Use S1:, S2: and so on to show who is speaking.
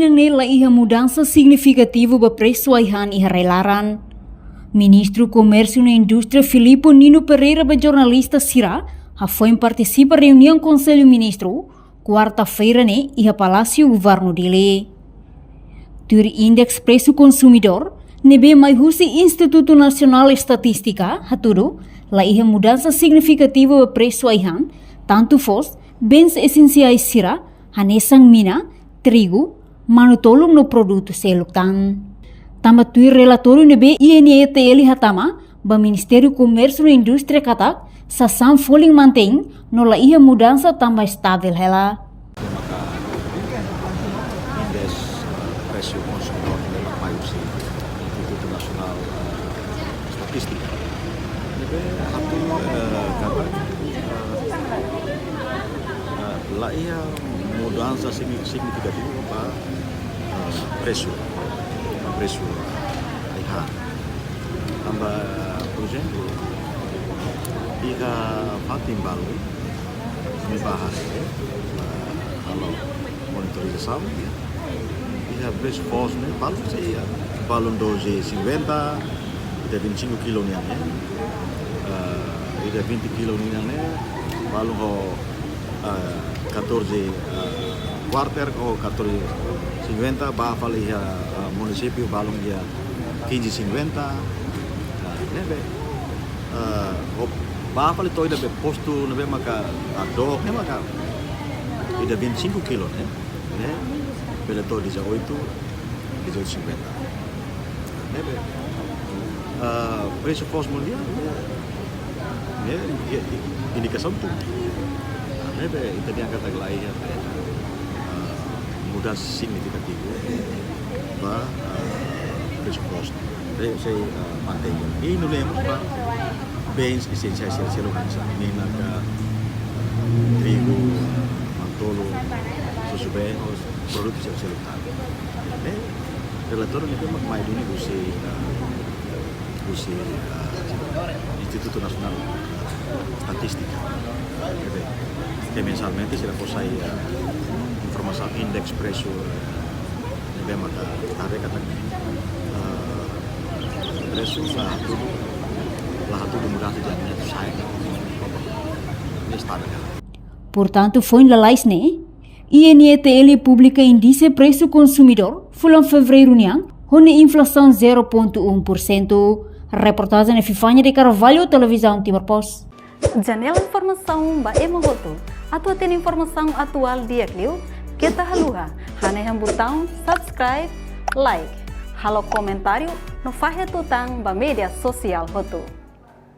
S1: inang nela iha mudança significativo ba preço aihan iha relaran. Ministro Comércio e Indústria Filipe Nino Pereira ba jornalista Sira foi participa reunião Conselho Ministro quarta-feira ne iha Palácio Governo dele. Tur Index Preço Consumidor nebe mai husi Instituto Nacional Estatística haturu la iha mudança significativa ba preço aihan tanto fos bens essenciais Sira hanesang mina, trigo, manutolong no produto seluktan. Tama tui relatório nebe INETL hatama ba Ministério Comércio e Indústria katak sasam foling mantém no la iha mudança tamba estável hela.
S2: Maka indeks preço consumidor memang maiusi Instituto Nasional Statistik. Nebe hatu kata la iha mudança significativa para preço iha amba por exemplo iha Fatimbalu me bahas kalau monitorização iha preço pos ne balu se balon 12,50 ida 25 kilo ni ane ida 20 kilo ni ane balu ho 14 quarter o 14,50 bafal iha município balong dia 15,50 nebe bafal itu ida be posto nebe maka adok ne maka ida 25 kilo ne bela to di 8 18,50 nebe preço pos mundial ne indikação tu nebe itu diangkat lagi ya mudah significatif ba preço posto saya mantém e não lemos ba bens essenciais seluktan mina ka trigo mantolo susubeh produtos seluktan relator ni memang mai dunia usi Instituto Nasional Statistika que mensalmente se posai informasi indeks preço nebe maka tare kata preço lah tudo mudah terjadi sai ini stabil.
S1: Portanto, foi na laisne INETL publica índice preço consumidor fulan fevereiro niang hone inflação 0,1%. Reportagem na Fifanya de Carvalho, Televisão Timor Post.
S3: Janela informação ba emohoto atau tem informação atual dia kliu kita haluha hane botão subscribe like halo comentário no fahe tutang ba media sosial hoto.